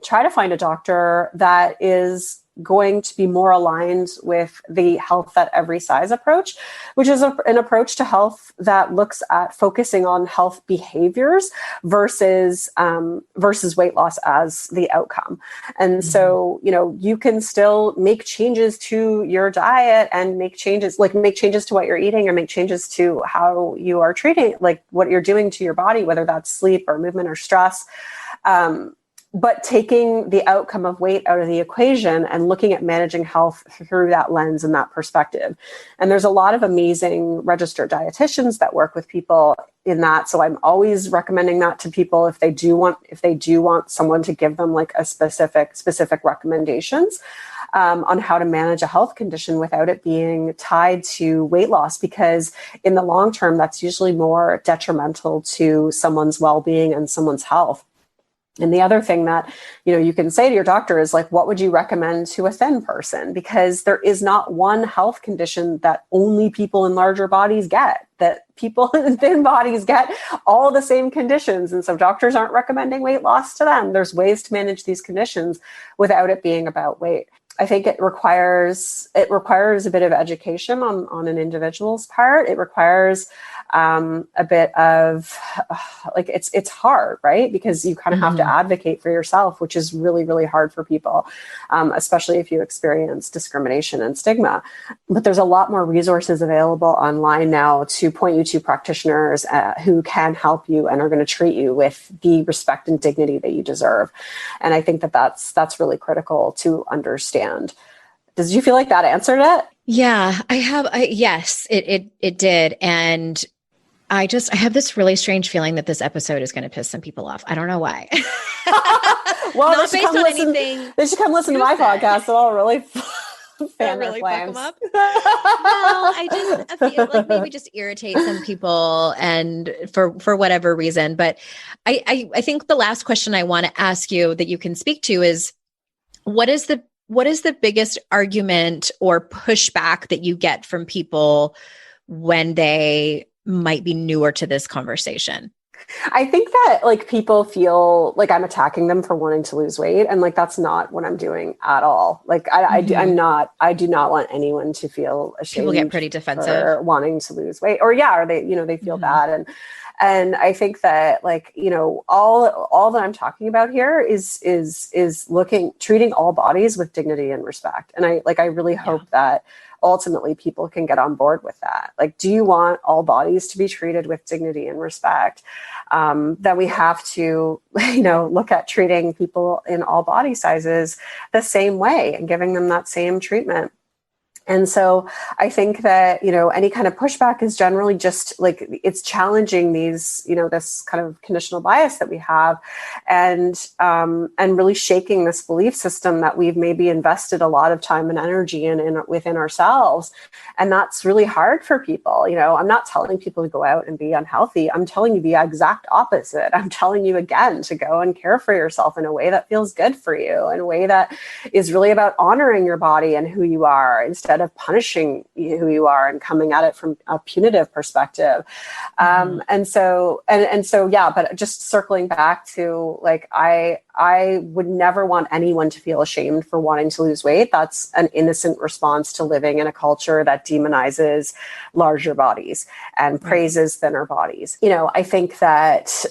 try to find a doctor that is going to be more aligned with the health at every size approach, which is an approach to health that looks at focusing on health behaviors versus weight loss as the outcome. And so, you can still make changes to your diet and make changes to what you're eating, or make changes to how you are treating, like what you're doing to your body, whether that's sleep or movement or stress. But taking the outcome of weight out of the equation and looking at managing health through that lens and that perspective. And there's a lot of amazing registered dietitians that work with people in that. So I'm always recommending that to people if they do want someone to give them like a specific recommendations on how to manage a health condition without it being tied to weight loss, because in the long term, that's usually more detrimental to someone's well-being and someone's health. And the other thing that, you can say to your doctor is like, what would you recommend to a thin person? Because there is not one health condition that only people in larger bodies get, that people in thin bodies get all the same conditions. And so doctors aren't recommending weight loss to them. There's ways to manage these conditions without it being about weight. I think it requires a bit of education on an individual's part. It requires a bit of it's hard, right? Because you kind of have to advocate for yourself, which is really, really hard for people, especially if you experience discrimination and stigma. But there's a lot more resources available online now to point you to practitioners who can help you and are going to treat you with the respect and dignity that you deserve. And I think that's really critical to understand. Did you feel like that answered it? Yeah, I have. Yes, it did. And I have this really strange feeling that this episode is going to piss some people off. I don't know why. Well, not based on anything. They should come listen to my podcast. So I'll really fan their flames. Fuck them up. No, I feel like maybe just irritate some people, and for whatever reason. But I think the last question I want to ask you that you can speak to is, what is the biggest argument or pushback that you get from people when they might be newer to this conversation? I think that like people feel like I'm attacking them for wanting to lose weight, and like that's not what I'm doing at all. Like I do not want anyone to feel ashamed. People get pretty defensive for wanting to lose weight, or they feel bad, and I think that like all that I'm talking about here is treating all bodies with dignity and respect, and I really hope that ultimately people can get on board with that. Like, do you want all bodies to be treated with dignity and respect? Then we have to, look at treating people in all body sizes the same way and giving them that same treatment. And so I think that, any kind of pushback is generally just like, it's challenging these, this kind of conditional bias that we have, and really shaking this belief system that we've maybe invested a lot of time and energy in within ourselves. And that's really hard for people. I'm not telling people to go out and be unhealthy. I'm telling you the exact opposite. I'm telling you again to go and care for yourself in a way that feels good for you, in a way that is really about honoring your body and who you are, instead instead of punishing who you are and coming at it from a punitive perspective. And so, yeah, but just circling back to like, I would never want anyone to feel ashamed for wanting to lose weight. That's an innocent response to living in a culture that demonizes larger bodies and praises thinner bodies. You know, I think that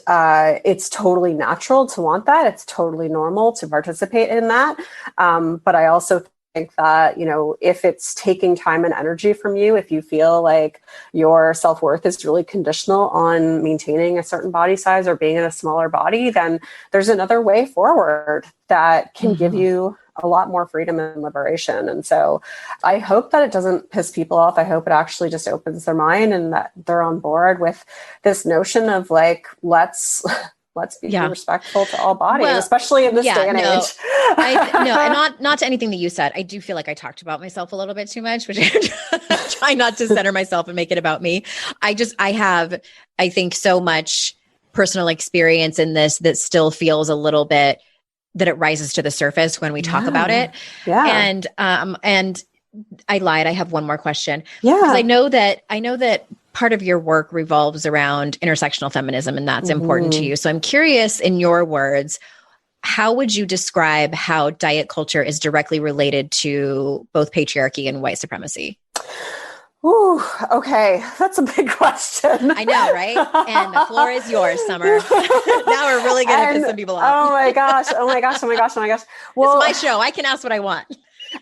it's totally natural to want that. It's totally normal to participate in that. But I also think that, you know, if it's taking time and energy from you, if you feel like your self-worth is really conditional on maintaining a certain body size or being in a smaller body, then there's another way forward that can give you a lot more freedom and liberation. And so I hope that it doesn't piss people off. I hope it actually just opens their mind and that they're on board with this notion of like, let's be respectful to all bodies, especially in this day and age. And not to anything that you said. I do feel like I talked about myself a little bit too much, which I try not to center myself and make it about me. I have, I think, so much personal experience in this that still feels a little bit that it rises to the surface when we talk about it. Yeah. And I lied. I have one more question. Yeah. Because I know that part of your work revolves around intersectional feminism, and that's important to you. So I'm curious, in your words, how would you describe how diet culture is directly related to both patriarchy and white supremacy? Ooh, okay. That's a big question. I know, right? And the floor is yours, Summer. Now we're really going to piss some people off. Oh my gosh. Well, it's my show. I can ask what I want.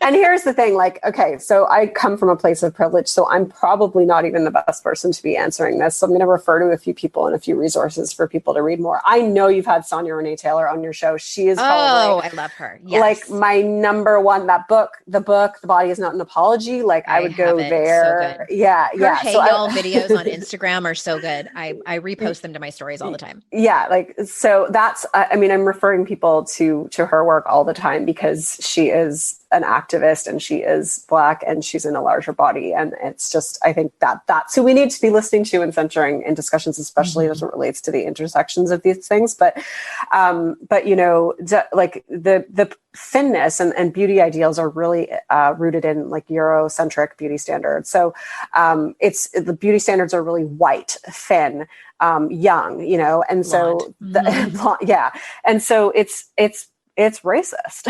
And here's the thing, like, okay, so I come from a place of privilege, so I'm probably not even the best person to be answering this. So I'm going to refer to a few people and a few resources for people to read more. I know you've had Sonia Renee Taylor on your show. She is probably, I love her. Yes. Like my number one, the book, The Body Is Not an Apology. Like I would go there. So yeah. Her Hey Y'all videos on Instagram are so good. I repost them to my stories all the time. Yeah. Like, so that's, I mean, I'm referring people to her work all the time because she is an activist and she is Black and she's in a larger body. And it's just, I think that's who we need to be listening to and centering in discussions, especially as it relates to the intersections of these things. But you know, like the thinness and beauty ideals are really rooted in like Eurocentric beauty standards. So it's the beauty standards are really white, thin, young, you know, and so yeah. And so it's racist,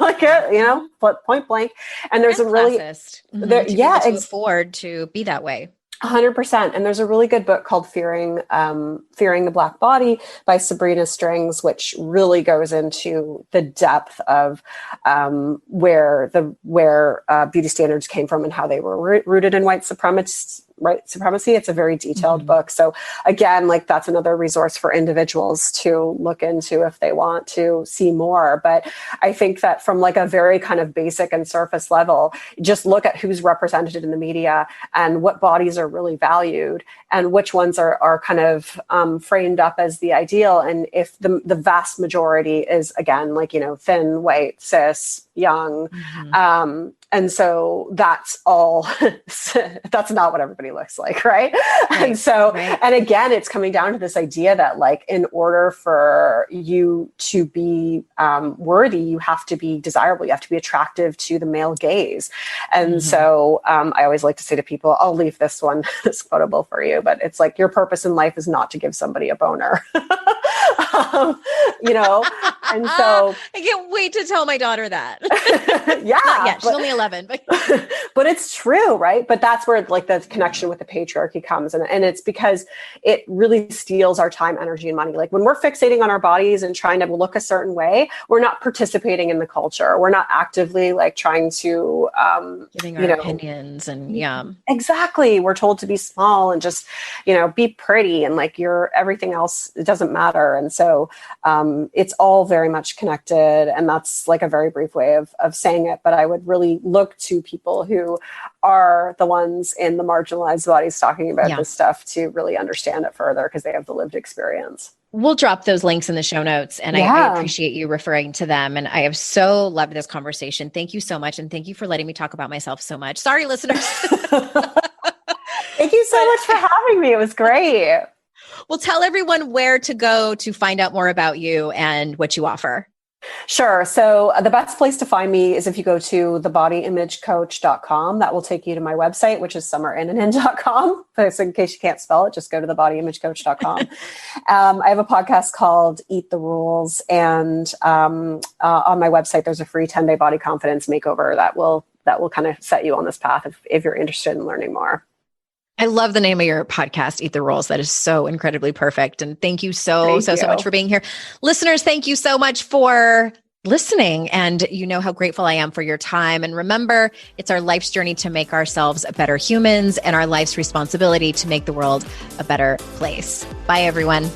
like, you know, point blank. And there's a really, afford to be that way. 100%. And there's a really good book called Fearing the Black Body by Sabrina Strings, which really goes into the depth of where beauty standards came from and how they were rooted in white supremacy. It's a very detailed book. So again, like that's another resource for individuals to look into if they want to see more. But I think that from like a very kind of basic and surface level, just look at who's represented in the media and what bodies are really valued and which ones are kind of framed up as the ideal. And if the vast majority is, again, like, you know, thin, white, cis, young, and so that's all, that's not what everybody looks like, right? And so, and again, it's coming down to this idea that like, in order for you to be worthy, you have to be desirable, you have to be attractive to the male gaze. And so I always like to say to people, I'll leave this quotable for you, but it's like, your purpose in life is not to give somebody a boner. You know, and so I can't wait to tell my daughter that. Yeah, not yet. She's only 11, but it's true, right? But that's where like the connection with the patriarchy comes, and it's because it really steals our time, energy, and money. Like when we're fixating on our bodies and trying to look a certain way, we're not participating in the culture. We're not actively like trying to giving our opinions and exactly. We're told to be small and just be pretty and like everything else, it doesn't matter. And so it's all very much connected, and that's like a very brief way of saying it. But I would really look to people who are the ones in the marginalized bodies talking about this stuff to really understand it further because they have the lived experience. We'll drop those links in the show notes, and I appreciate you referring to them. And I have so loved this conversation. Thank you so much. And thank you for letting me talk about myself so much. Sorry, listeners. Thank you so much for having me. It was great. Well, tell everyone where to go to find out more about you and what you offer. Sure. So the best place to find me is if you go to thebodyimagecoach.com. That will take you to my website, which is summerinnanen.com. So in case you can't spell it, just go to thebodyimagecoach.com. I have a podcast called Eat the Rules. And on my website, there's a free 10-day body confidence makeover that will kind of set you on this path if you're interested in learning more. I love the name of your podcast, Eat the Rules. That is so incredibly perfect. And thank you so much for being here. Listeners, thank you so much for listening. And you know how grateful I am for your time. And remember, it's our life's journey to make ourselves better humans and our life's responsibility to make the world a better place. Bye, everyone.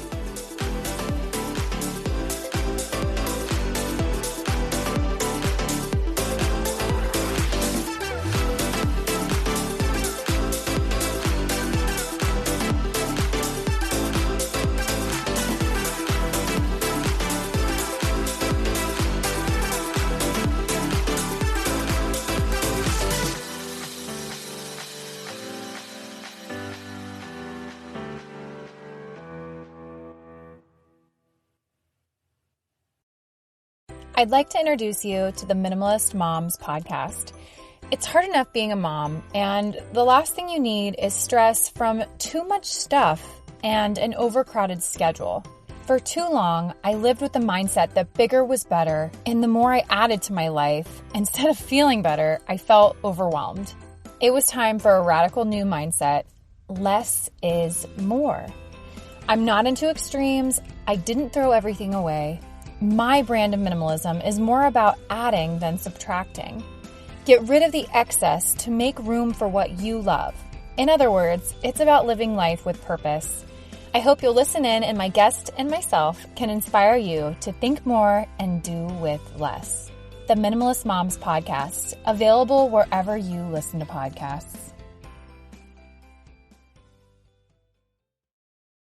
I'd like to introduce you to the Minimalist Moms podcast. It's hard enough being a mom, and the last thing you need is stress from too much stuff and an overcrowded schedule. For too long, I lived with the mindset that bigger was better, and the more I added to my life, instead of feeling better, I felt overwhelmed. It was time for a radical new mindset. Less is more. I'm not into extremes. I didn't throw everything away. My brand of minimalism is more about adding than subtracting. Get rid of the excess to make room for what you love. In other words, it's about living life with purpose. I hope you'll listen in, and my guest and myself can inspire you to think more and do with less. The Minimalist Moms podcast, available wherever you listen to podcasts.